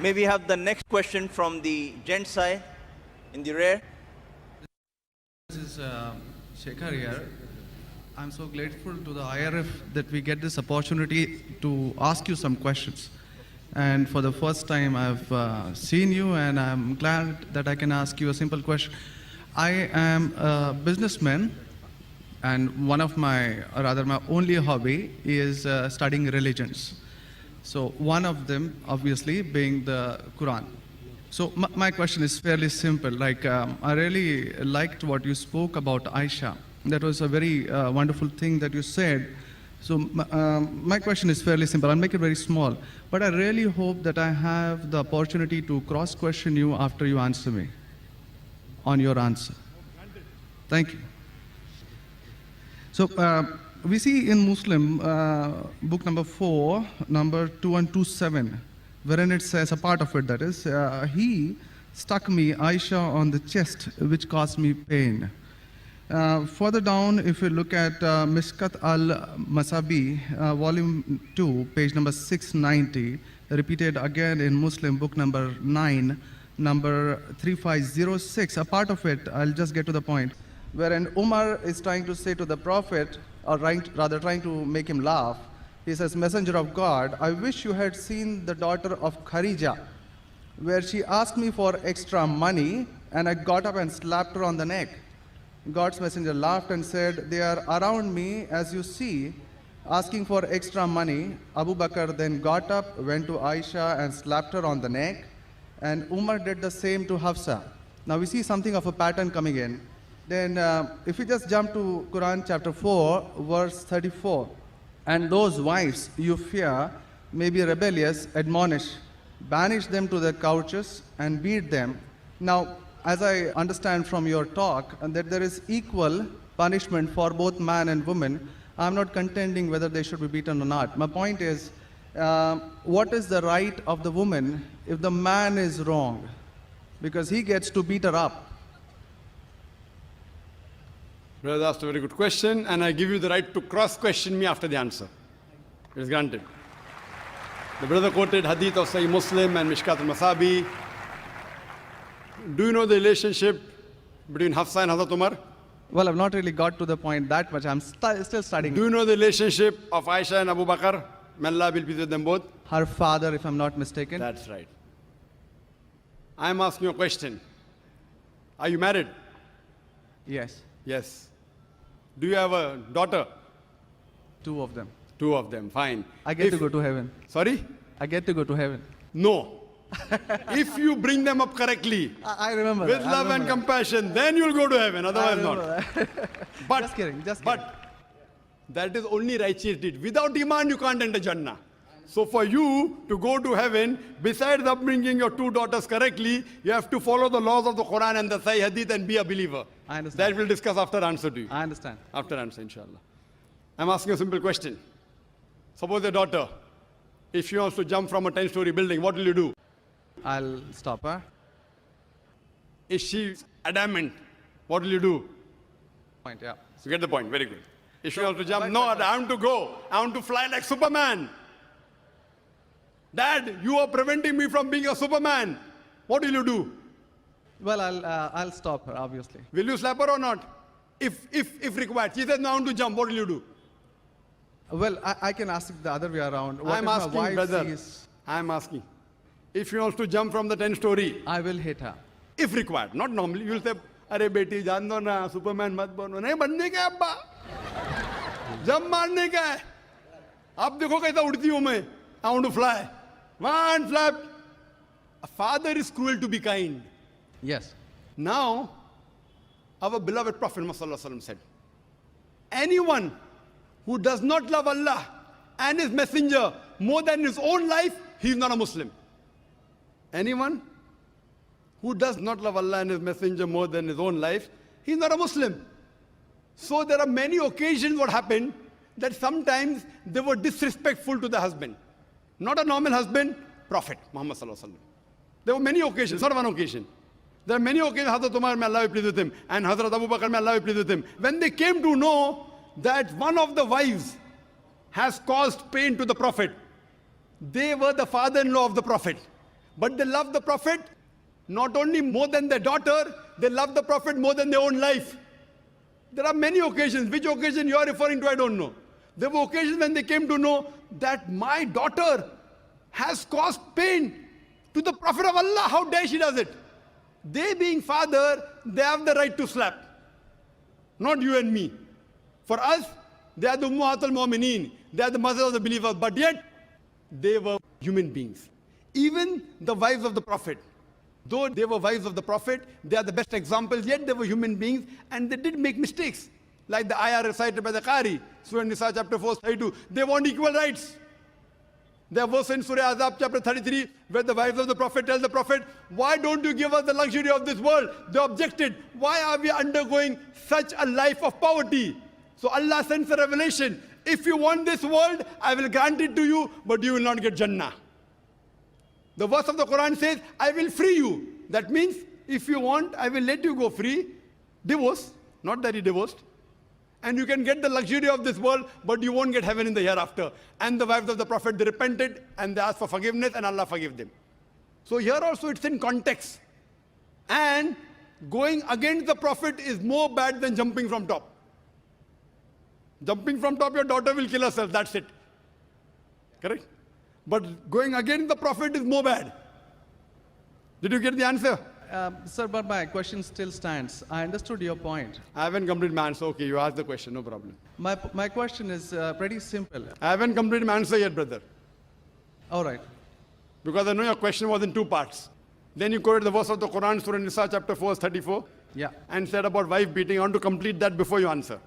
May we have the next question from the gent side in the rear? This is Shekhar here. I'm so grateful to the IRF that we get this opportunity to ask you some questions. And for the first time, I've seen you, and I'm glad that I can ask you a simple question. I am a businessman, and one of my only hobby is studying religions. So one of them, obviously, being the Quran. So my question is fairly simple. I really liked what you spoke about Aisha. That was a very wonderful thing that you said. So my question is fairly simple. I'll make it very small. But I really hope that I have the opportunity to cross-question you after you answer me on your answer. Thank you. So we see in Muslim, book number 4, number 2127, wherein it says, a part of it that is, he stuck me, Aisha, on the chest, which caused me pain. Further down, if you look at Mishkat al-Masabi, volume 2, page number 690, repeated again in Muslim, book number 9, number 3506, a part of it, I'll just get to the point, wherein Umar is trying to say to the Prophet, or rather trying to make him laugh. He says, Messenger of God, I wish you had seen the daughter of Khadija, where she asked me for extra money, and I got up and slapped her on the neck. God's messenger laughed and said, they are around me, as you see, asking for extra money. Abu Bakr then got up, went to Aisha and slapped her on the neck, and Umar did the same to Hafsa. Now we see something of a pattern coming in. Then if we just jump to Quran chapter 4, verse 34, and those wives you fear may be rebellious, admonish, banish them to their couches and beat them. Now, as I understand from your talk, that there is equal punishment for both man and woman. I'm not contending whether they should be beaten or not. My point is, what is the right of the woman if the man is wrong? Because he gets to beat her up. Brother asked a very good question, and I give you the right to cross-question me after the answer. It is granted. The brother quoted hadith of Sahih Muslim and Mishkat al-Masabi. Do you know the relationship between Hafsa and Hazrat Umar? Well, I've not really got to the point that much. I'm still studying. Do you know the relationship of Aisha and Abu Bakr? May Allah be pleased with them both. Her father, if I'm not mistaken. That's right. I'm asking you a question. Are you married? Yes. Yes. Do you have a daughter? 2 of them. 2 of them, fine. I get to go to heaven. Sorry? I get to go to heaven. No. If you bring them up correctly, I remember with that. love and compassion, then you'll go to heaven, otherwise not. But, just kidding. But that is only righteous deed. Without iman, you can't enter Jannah. So for you to go to heaven, besides upbringing your 2 daughters correctly, you have to follow the laws of the Quran and the Sahih Hadith and be a believer. I understand. That we'll discuss after answer to you. I understand. After answer, inshallah. I'm asking a simple question. Suppose your daughter, if she wants to jump from a 10-story building, what will you do? I'll stop her. Is she adamant? What will you do? Point, yeah. You get the point, very good. If she wants to jump, no, I want to go. I want to fly like Superman. Dad, you are preventing me from being a Superman. What will you do? Well, I'll stop her, obviously. Will you slap her or not? If required. She says, no, I want to jump. What will you do? Well, I can ask it the other way around. What I'm if my asking, wife brother. sees- I'm asking. If she wants to jump from the 10-story, I will hit her. if required, not normally, you'll say, "Arey beti, jaan do na, Superman mat bano." नहीं बनने का अब्बा, jump मारने का है. अब देखो कैसा उड़ती हूँ मैं. I want to fly. One flap. A father is cruel to be kind. Yes. Now, our beloved Prophet Muhammad said, anyone who does not love Allah and His Messenger more than his own life, he is not a Muslim. Anyone who does not love Allah and His Messenger more than his own life, he is not a Muslim. So there are many occasions what happened that sometimes they were disrespectful to the husband. Not a normal husband, Prophet Muhammad sallallahu alaihi wasallam. There were many occasions, not one occasion. There are many occasions, Hazrat Umar, may Allah be pleased with him, and Hazrat Abu Bakr, may Allah be pleased with him. When they came to know that one of the wives has caused pain to the Prophet, they were the father-in-law of the Prophet. But they love the Prophet not only more than their daughter, they love the Prophet more than their own life. There are many occasions. Which occasion you are referring to, I don't know. There were occasions when they came to know that my daughter has caused pain to the Prophet of Allah. How dare she does it? They being father, they have the right to slap. Not you and me. For us, they are the Ummahatul Mu'mineen. They are the mothers of the believers. But yet, they were human beings. Even the wives of the Prophet. Though they were wives of the Prophet, they are the best examples, yet they were human beings and they did make mistakes. Like the ayah recited by the Qari, Surah Nisa chapter 4, 32. They want equal rights. There was in Surah Azab chapter 33, where the wives of the Prophet tell the Prophet, why don't you give us the luxury of this world? They objected, why are we undergoing such a life of poverty? So Allah sends a revelation. If you want this world, I will grant it to you, but you will not get Jannah. The verse of the Quran says, I will free you. That means, if you want, I will let you go free. Divorce, not that he divorced. And you can get the luxury of this world, but you won't get heaven in the hereafter. And the wives of the Prophet, they repented and they asked for forgiveness and Allah forgave them. So here also it's in context. And going against the Prophet is more bad than jumping from top. Jumping from top, your daughter will kill herself, that's it. Correct? But going against the Prophet is more bad. Did you get the answer? Sir, but my question still stands. I understood your point. I haven't completed my answer. Okay, you asked the question, no problem. My question is pretty simple. I haven't completed my answer yet, brother. All right. Because I know your question was in two parts. Then you quoted the verse of the Quran, Surah Nisa, chapter 4, 34. Yeah. And said about wife beating. I want to complete that before you answer.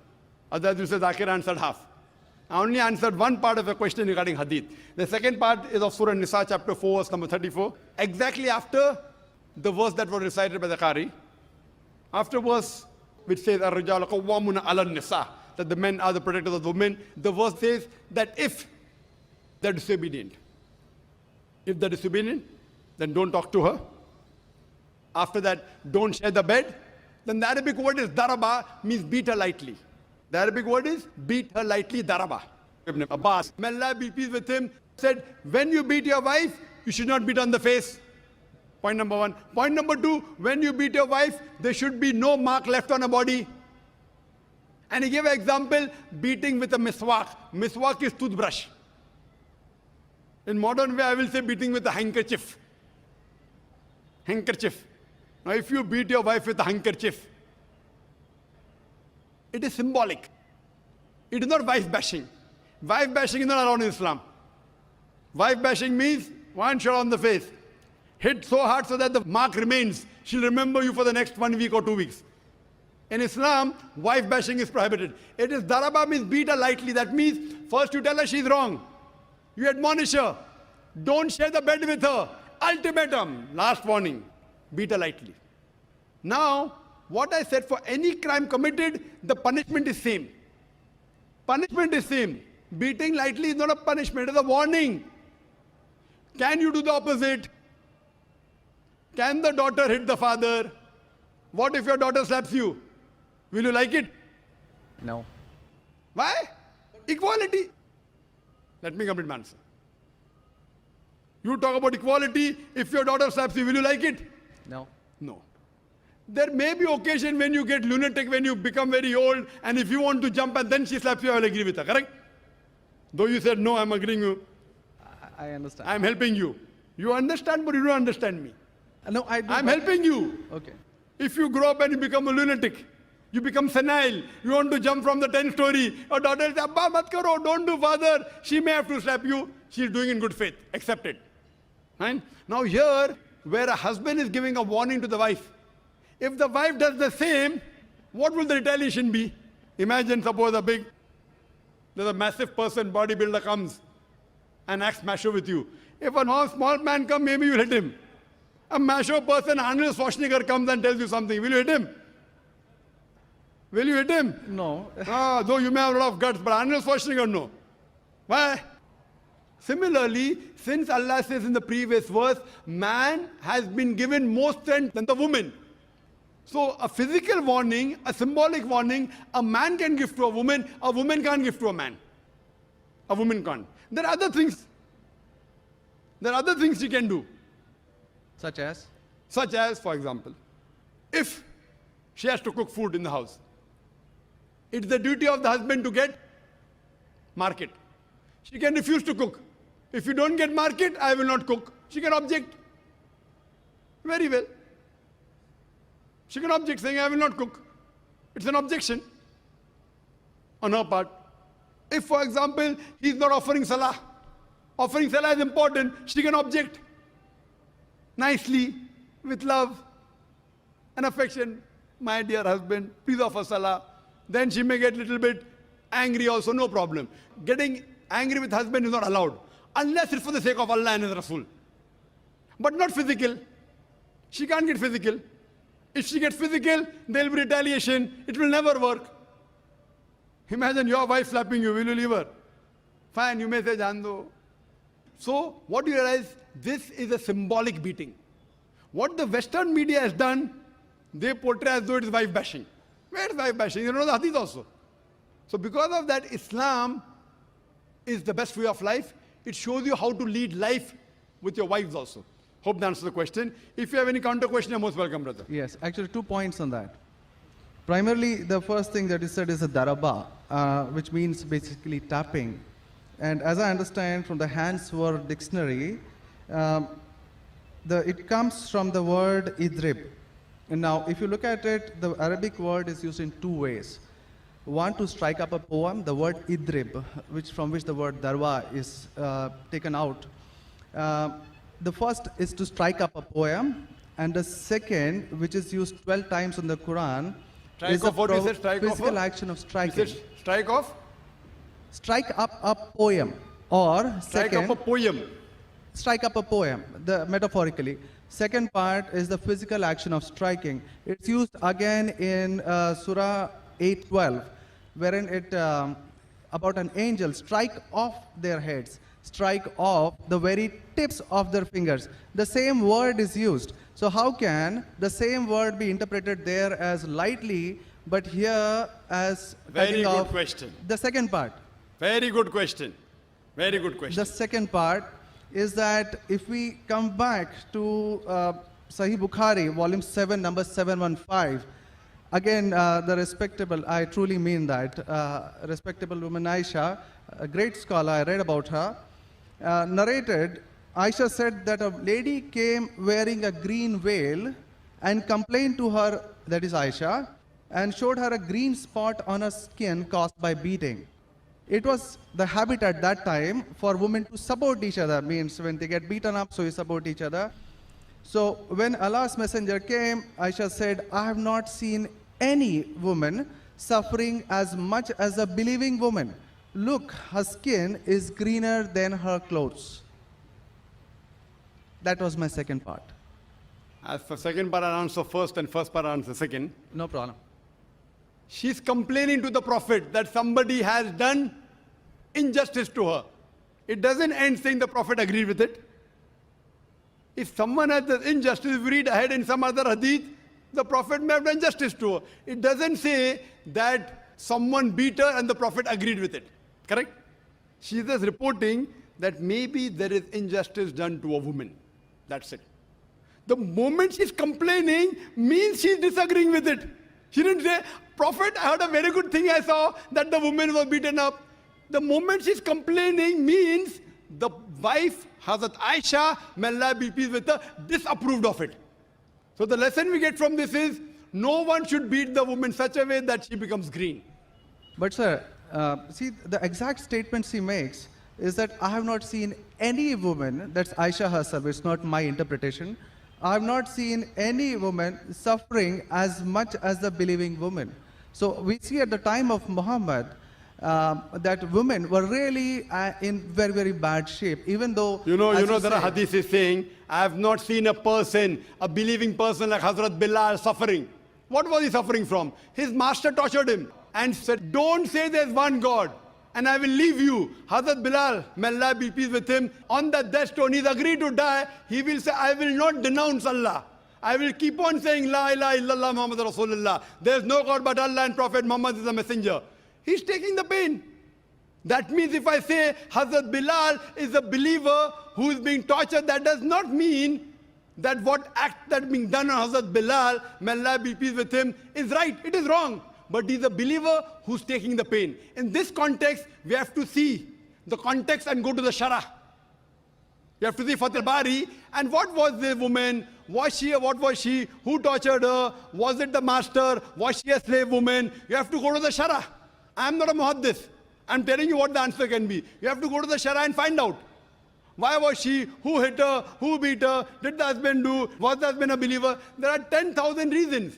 Otherwise, you said Zakir answered half. I only answered one part of the question regarding hadith. The second part is of Surah Nisa, chapter 4, verse number 34. Exactly after the verse that was recited by the Qari. After verse which says, Ar-Rijalu Qawwamuna 'ala an-Nisa, that the men are the protectors of the women. The verse says that if they're disobedient, then don't talk to her. After that, don't share the bed. Then the Arabic word is daraba, means beat her lightly. The Arabic word is beat her lightly, daraba. Ibn Abbas, may Allah be pleased with him, said, when you beat your wife, you should not beat on the face. Point number one. Point number two, when you beat your wife, there should be no mark left on her body. And he gave an example, beating with a miswak. Miswak is toothbrush. In modern way, I will say beating with a handkerchief. Handkerchief. Now, if you beat your wife with a handkerchief, it is symbolic. It is not wife bashing. Wife bashing is not allowed in Islam. Wife bashing means one shot on the face. Hit so hard so that the mark remains. She'll remember you for the next 1 week or 2 weeks. In Islam, wife bashing is prohibited. It is daraba, means beat her lightly. That means first you tell her she's wrong. You admonish her. Don't share the bed with her. Ultimatum. Last warning. Beat her lightly. Now, what I said, for any crime committed, the punishment is same. Punishment is same. Beating lightly is not a punishment, it is a warning. Can you do the opposite? Can the daughter hit the father? What if your daughter slaps you? Will you like it? No. Why? Equality. Let me complete my answer. You talk about equality, if your daughter slaps you, will you like it? No. No. There may be occasion when you get lunatic, when you become very old, and if you want to jump and then she slaps you, I will agree with her, correct? Though you said, no, I'm agreeing with you. I understand. I'm helping you. You understand, but you don't understand me. No, I do. I'm helping you. Okay. If you grow up and you become a lunatic, you become senile, you want to jump from the 10th story, your daughter says, Abba, mat karo, don't do, father. She may have to slap you. She's doing in good faith. Accept it. Right? Now here, where a husband is giving a warning to the wife, if the wife does the same, what will the retaliation be? Imagine, suppose there's a massive person, bodybuilder comes and acts macho with you. If a small man comes, maybe you'll hit him. A macho person, Arnold Schwarzenegger, comes and tells you something. Will you hit him? Will you hit him? No. Though you may have a lot of guts, but Arnold Schwarzenegger, no. Why? Similarly, since Allah says in the previous verse, man has been given more strength than the woman. So a physical warning, a symbolic warning, a man can give to a woman can't give to a man. A woman can't. There are other things. There are other things she can do. Such as? Such as, for example, if she has to cook food in the house, it's the duty of the husband to get market. She can refuse to cook. If you don't get market, I will not cook. She can object. Very well. She can object saying, I will not cook. It's an objection on her part. If, for example, he is not offering salah is important, she can object nicely, with love and affection. My dear husband, please offer salah. Then she may get a little bit angry also, no problem. Getting angry with husband is not allowed, unless it's for the sake of Allah and His Rasul. But not physical. She can't get physical. If she gets physical, there will be retaliation. It will never work. Imagine your wife slapping you. Will you leave her? Fine, you may say, Jando. So, what do you realize? This is a symbolic beating. What the Western media has done, they portray as though it is wife bashing. Where is wife bashing? You know the hadith also. So, because of that, Islam is the best way of life. It shows you how to lead life with your wives also. Hope that answers the question. If you have any counter question, you're most welcome, brother. Yes, actually 2 points on that. Primarily, the first thing that you said is a daraba, which means basically tapping. And as I understand from the Hand's Word Dictionary, it comes from the word idrib. And now, if you look at it, the Arabic word is used in 2 ways. One, to strike up a poem, the word idrib, from which the word darwa is taken out. The first is to strike up a poem, and the second, which is used 12 times in the Quran, is a physical action of striking. Strike off? Strike up a poem, or strike second, up a poem. Strike up a poem, metaphorically. Second part is the physical action of striking. It's used again in Surah 8:12, wherein it about an angel strike off their heads, strike off the very tips of their fingers. The same word is used. So how can the same word be interpreted there as lightly, but here as very good question. The second part. Very good question. Very good question. The second part is that if we come back to Sahih Bukhari, volume 7, number 715, again, the respectable, I truly mean that, respectable woman Aisha, a great scholar, I read about her, narrated, Aisha said that a lady came wearing a green veil and complained to her, that is Aisha, and showed her a green spot on her skin caused by beating. It was the habit at that time for women to support each other, means when they get beaten up, so you support each other. So when Allah's messenger came, Aisha said, I have not seen any woman suffering as much as a believing woman. Look, her skin is greener than her clothes. That was my second part. As for second part, I'll answer first, and first part, I'll answer second. No problem. She's complaining to the Prophet that somebody has done injustice to her. It doesn't end saying the Prophet agreed with it. If someone has done injustice, if we read ahead in some other hadith, the Prophet may have done justice to her. It doesn't say that someone beat her and the Prophet agreed with it. Correct? She is just reporting that maybe there is injustice done to a woman. That's it. The moment she's complaining means she's disagreeing with it. She didn't say, Prophet, I heard a very good thing I saw, that the woman was beaten up. The moment she's complaining means the wife, Hazrat Aisha, may Allah be pleased with her, disapproved of it. So the lesson we get from this is, no one should beat the woman such a way that she becomes green. But sir, see, the exact statement she makes is that I have not seen any woman, that's Aisha herself, it's not my interpretation, I have not seen any woman suffering as much as the believing woman. So we see at the time of Muhammad that women were really in very, very bad shape, even though... You know there are hadiths saying, I have not seen a person, a believing person like Hazrat Bilal suffering. What was he suffering from? His master tortured him and said, don't say there's one God and I will leave you. Hazrat Bilal, may Allah be pleased with him, on the death stone, he's agreed to die. He will say, I will not denounce Allah. I will keep on saying, La ilaha illallah Muhammad Rasulullah. There is no God but Allah and Prophet Muhammad is a messenger. He's taking the pain. That means if I say Hazrat Bilal is a believer who is being tortured, that does not mean that what act that being done on Hazrat Bilal, may Allah be pleased with him, is right. It is wrong. But he's a believer who's taking the pain. In this context, we have to see the context and go to the Shara. You have to see Fath al-Bari. And what was the woman? Was she? What was she? Who tortured her? Was it the master? Was she a slave woman? You have to go to the Shara. I'm not a muhaddith. I'm telling you what the answer can be. You have to go to the Shara and find out. Why was she? Who hit her? Who beat her? Did the husband do? Was the husband a believer? There are 10,000 reasons.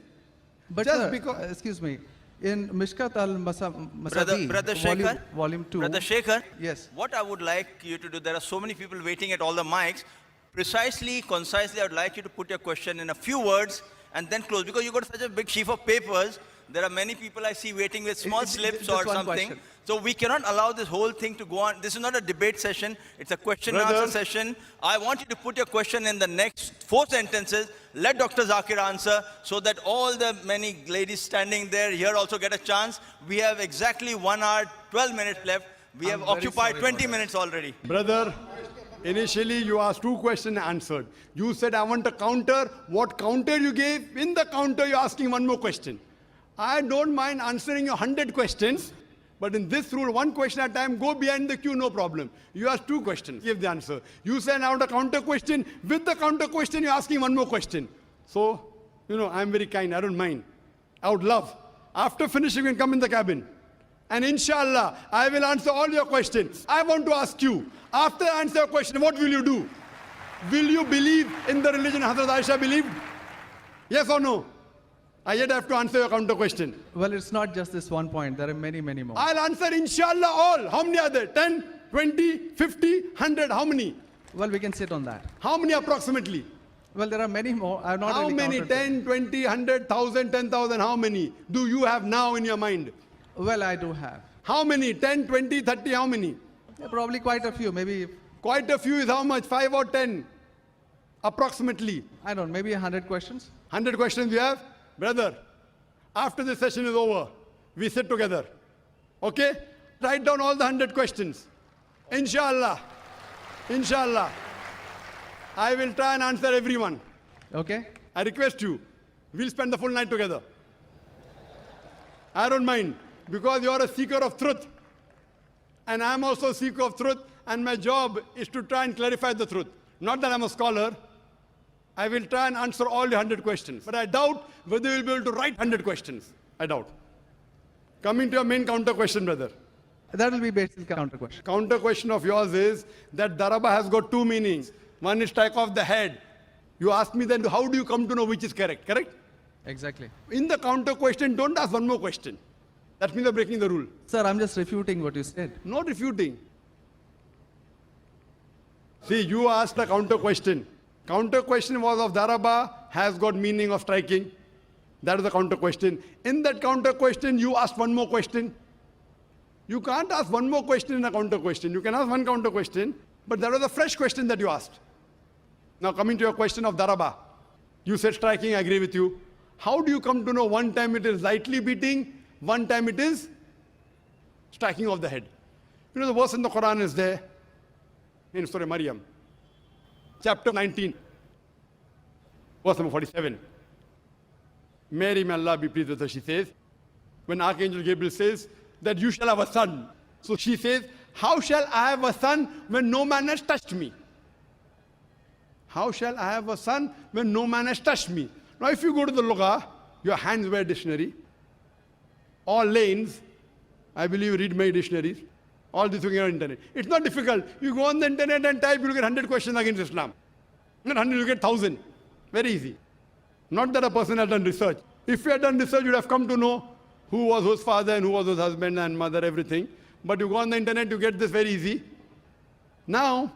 But Just because... excuse me, in Mishkat al-Masabi, Brother Shekhar, volume 2. Brother Shekhar, yes. What I would like you to do, there are so many people waiting at all the mics. Precisely, concisely, I would like you to put your question in a few words and then close. Because you got such a big sheaf of papers, there are many people I see waiting with small slips just or one something. question. So we cannot allow this whole thing to go on. This is not a debate session. It's a question and answer session. I want you to put your question in the next 4 sentences. Let Dr. Zakir answer so that all the many ladies standing there here also get a chance. We have exactly 1 hour, 12 minutes left. We have occupied 20 minutes already. Brother, initially you asked 2 questions and answered. You said, I want a counter. What counter you gave? In the counter, you're asking 1 more question. I don't mind answering your 100 questions, but in this rule, 1 question at a time, go behind the queue, no problem. You ask 2 questions, give the answer. You said, I want a counter question. With the counter question, you're asking 1 more question. So, I'm very kind, I don't mind. I would love. After finishing, you can come in the cabin. And inshallah, I will answer all your questions. I want to ask you, after I answer your question, what will you do? Will you believe in the religion Hazrat Aisha believed? Yes or no? I yet have to answer your counter question. Well, it's not just this 1 point. There are many, many more. I'll answer inshallah all. How many are there? 10, 20, 50, 100? How many? Well, we can sit on that. How many approximately? Well, there are many more. I have not How really many? counted 10, 20, 100, 1,000, 10,000? How many do you have now in your mind? Well, I do have. How many? 10, 20, 30? How many? Yeah, probably quite a few. Maybe, Quite a few is how much? 5 or 10? Approximately. I don't know, maybe 100 questions. 100 questions you have? Brother, after this session is over, we sit together. Okay? Write down all the 100 questions. Inshallah. Inshallah. I will try and answer everyone. Okay? I request you. We'll spend the full night together. I don't mind. Because you are a seeker of truth. And I am also a seeker of truth. And my job is to try and clarify the truth. Not that I'm a scholar. I will try and answer all your 100 questions. But I doubt whether you'll be able to write 100 questions. I doubt. Coming to your main counter question, brother. That will be basically counter question. Counter question of yours is that daraba has got 2 meanings. One is strike off the head. You ask me then, how do you come to know which is correct? Correct? Exactly. In the counter question, don't ask 1 more question. That means you're breaking the rule. Sir, I'm just refuting what you said. Not refuting. See, you asked a counter question. Counter question was of daraba has got meaning of striking. That is the counter question. In that counter question, you asked 1 more question. You can't ask 1 more question in a counter question. You can ask 1 counter question, but that was a fresh question that you asked. Now coming to your question of daraba. You said striking, I agree with you. How do you come to know one time it is lightly beating, one time it is striking of the head? You know the verse in the Quran is there, in Surah Maryam, chapter 19, verse number 47. Mary, may Allah be pleased with her, she says, when Archangel Gabriel says that you shall have a son. So she says, how shall I have a son when no man has touched me? How shall I have a son when no man has touched me? Now if you go to the Lugha, your handswear dictionary, all lanes, I believe you read my dictionaries, all this you get on the internet. It's not difficult. You go on the internet and type, you'll get 100 questions against Islam. Not 100, you'll get 1,000. Very easy. Not that a person has done research. If you had done research, you'd have come to know who was whose father and who was whose husband and mother, everything. But you go on the internet, you get this very easy. Now,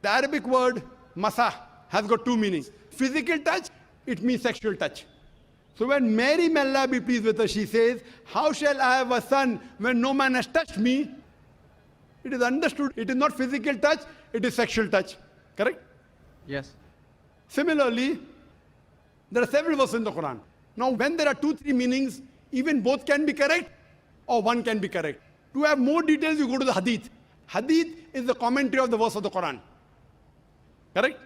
the Arabic word masah has got 2 meanings. Physical touch, it means sexual touch. So when Mary, may Allah be pleased with her, she says, how shall I have a son when no man has touched me? It is understood. It is not physical touch, it is sexual touch. Correct? Yes. Similarly, there are several verses in the Quran. Now, when there are 2, 3 meanings, even both can be correct or one can be correct. To have more details, you go to the Hadith. Hadith is the commentary of the verse of the Quran. Correct?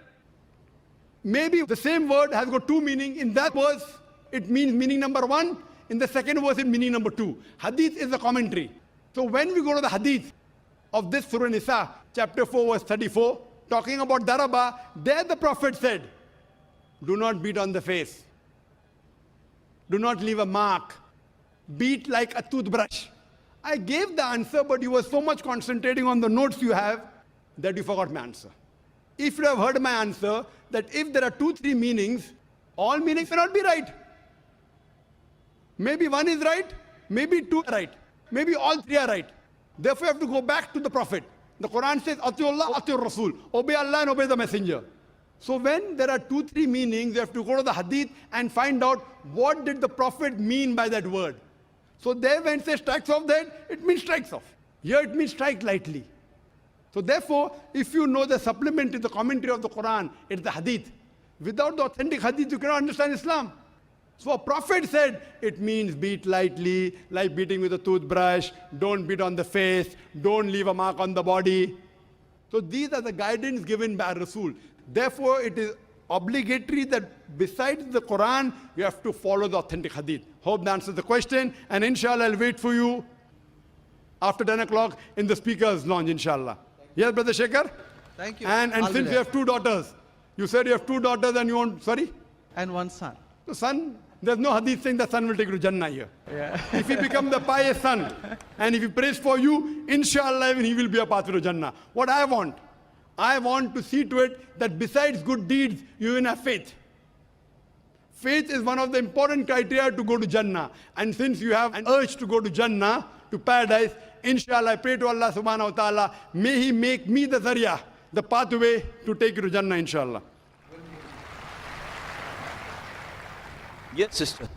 maybe the same word has got two meanings. In that verse, it means meaning number one. In the second verse, it meaning number two. Hadith is the commentary. So when we go to the hadith of this Surah Nisa, chapter 4, verse 34, talking about daraba, there the Prophet said, do not beat on the face. Do not leave a mark. Beat like a toothbrush. I gave the answer, but you were so much concentrating on the notes you have that you forgot my answer. If you have heard my answer, that if there are 2-3 meanings, all meanings may not be right. Maybe one is right, maybe two are right, maybe all three are right. Therefore, you have to go back to the Prophet. The Quran says, Atiullah, Atiur Rasul. Obey Allah and obey the Messenger. So when there are 2-3 meanings, you have to go to the hadith and find out what did the Prophet mean by that word. So there when it says strikes off the head, it means strikes off. Here it means strike lightly. So therefore, if you know the supplement to the commentary of the Quran, it's the hadith. Without the authentic hadith, you cannot understand Islam. So a prophet said, it means beat lightly, like beating with a toothbrush, don't beat on the face, don't leave a mark on the body. So these are the guidance given by Rasul. Therefore, it is obligatory that besides the Quran, you have to follow the authentic hadith. Hope that answers the question. And inshallah, I'll wait for you after 10 o'clock in the speaker's lounge, inshallah. Yes, Brother Shekhar? Thank you. And since you have 2 daughters, you said you have 2 daughters and you want, sorry? And one son. The son, there's no hadith saying the son will take you to Jannah here. Yeah. If he becomes the pious son, and if he prays for you, inshallah, even he will be a pathway to Jannah. What I want to see to it that besides good deeds, you even have faith. Faith is one of the important criteria to go to Jannah. And since you have an urge to go to Jannah, to paradise, inshallah, I pray to Allah subhanahu wa ta'ala, may He make me the zarya, the pathway to take you to Jannah, inshallah. Yes, sister.